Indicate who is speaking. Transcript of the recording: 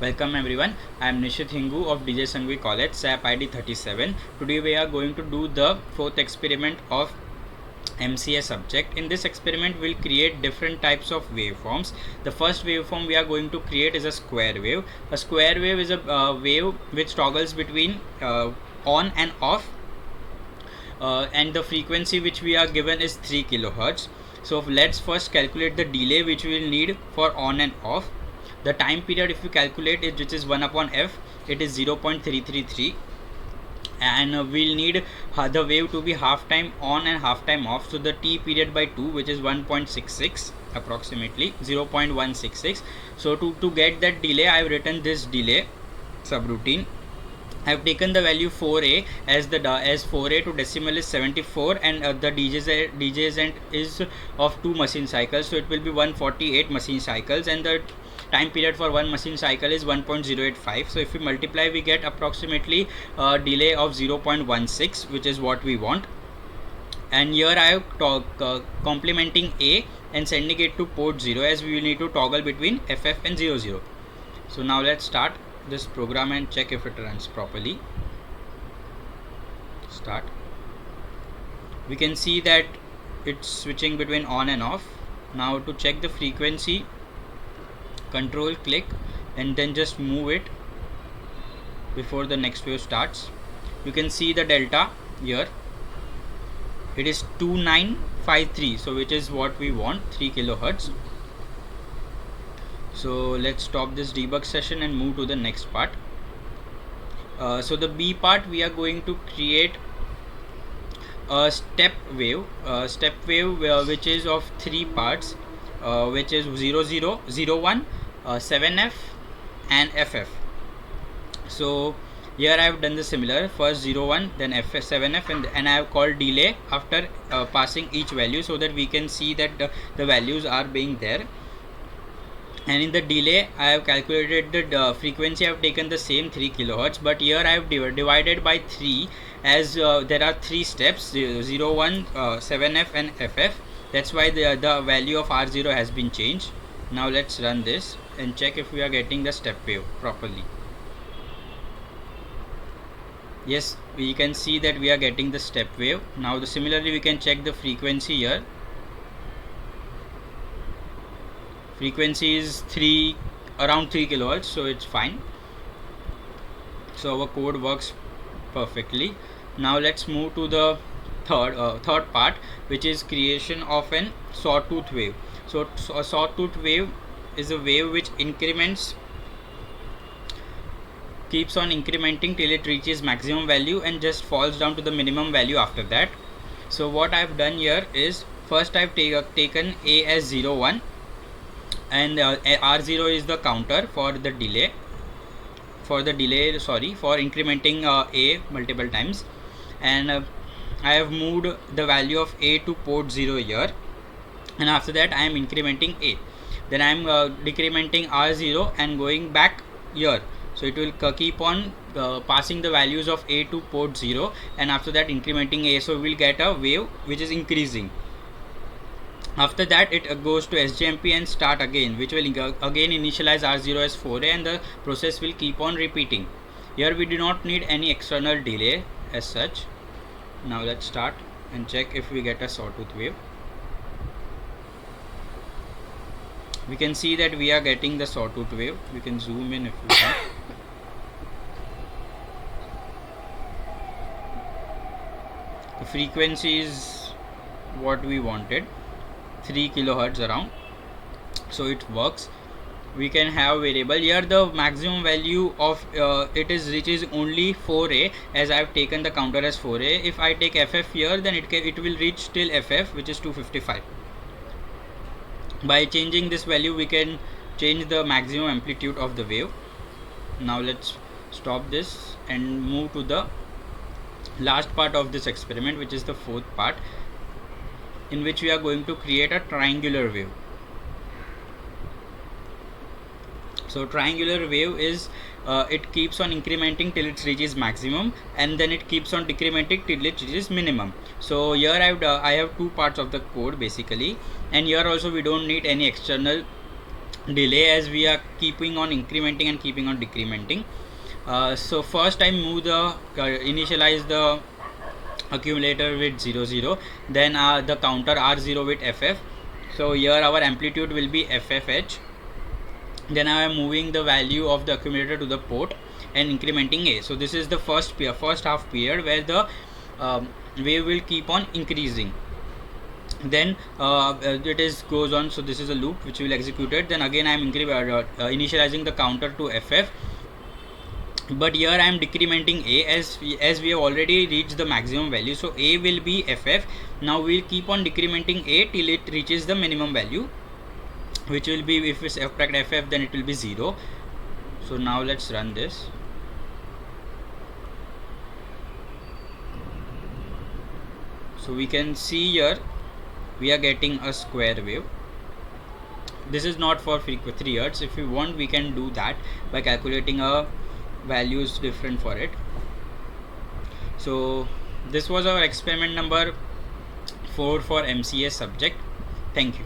Speaker 1: Welcome everyone. I am Nishit Hingu of DJ Sangvi College, SAP ID 37. Today we are going to do the fourth experiment of MCA subject. In this experiment we'll create different types of waveforms. The first waveform we are going to create is a square wave. A square wave is a wave which toggles between on and off, and the frequency which we are given is 3 kilohertz. So let's first calculate the delay which we will need for on and off. The time period, if you calculate it, which is 1 upon f, it is 0.333, and we'll need the wave to be half time on and half time off. So the t period by 2, which is 1.66, approximately 0.166. So to get that delay, I have written this delay subroutine. I have taken the value 4a as 4a to decimal is 74, and the DJZ is of 2 machine cycles, so it will be 148 machine cycles, and the time period for one machine cycle is 1.085. So if we multiply, we get approximately a delay of 0.16, which is what we want. And here I have complementing a and sending it to port 0, as we will need to toggle between FF and 00. So now let's start this program and check if it runs properly. Start. We can see that it's switching between on and off. Now to check the frequency, control click and then just move it before the next wave starts. You can see the delta here, it is 2953, so which is what we want, 3 kilohertz. So let's stop this debug session and move to the next part. So the B part, we are going to create a step wave, which is of 3 parts, which is 00, 01, 7F and FF. So here I have done the similar, first 01, then FF, 7F, and I have called delay after passing each value, so that we can see that the values are being there. And in the delay, I have calculated the frequency. I have taken the same 3 kilohertz, but here I have divided by 3, as there are 3 steps, 01, 7F and FF. That's why the value of R0 has been changed. Now let's run this and check if we are getting the step wave properly. Yes, we can see that we are getting the step wave. Now similarly we can check the frequency here. Frequency is around 3 kilohertz, so it's fine. So our code works perfectly. Now let's move to the third part, which is creation of an sawtooth wave. So a sawtooth wave is a wave which keeps on incrementing till it reaches maximum value and just falls down to the minimum value after that. So what I have done here is, first I have taken a as 01, and R0 is the counter for the delay, for incrementing a multiple times, and I have moved the value of a to port 0 here, and after that I am incrementing a. Then I am decrementing R0 and going back here, so it will keep on passing the values of a to port 0, and after that incrementing a, so we will get a wave which is increasing. After that it goes to SJMP and start again, which will again initialize R0 as 4a, and the process will keep on repeating. Here we do not need any external delay as such. Now let's start and check if we get a sawtooth wave. We can see that we are getting the sawtooth wave. We can zoom in if we want. The frequency is what we wanted, 3 kilohertz around, so it works. We can have variable here. The maximum value of it reaches only 4a, as I have taken the counter as 4a. If I take FF here, then it will reach till FF, which is 255. By changing this value, we can change the maximum amplitude of the wave. Now let's stop this and move to the last part of this experiment, which is the fourth part, in which we are going to create a triangular wave. So triangular wave is it keeps on incrementing till it reaches maximum, and then it keeps on decrementing till it reaches minimum. So here I have 2 parts of the code basically, and here also we don't need any external delay as we are keeping on incrementing and keeping on decrementing. So first I move the initialize the accumulator with 0 0, then the counter R0 with FF. So here our amplitude will be FFH. Then I am moving the value of the accumulator to the port and incrementing A. So this is the first half period where the wave will keep on increasing. Then it is goes on. So this is a loop which will execute it. Then again I am initializing the counter to FF, but here I am decrementing A as we have already reached the maximum value. So A will be FF. Now we will keep on decrementing A till it reaches the minimum value, which will be, if we subtract FF, then it will be 0. So now let's run this. So we can see here we are getting a square wave. This is not for 3 Hz. If we want, we can do that by calculating a values different for it. So this was our experiment number 4 for MCS subject. Thank you.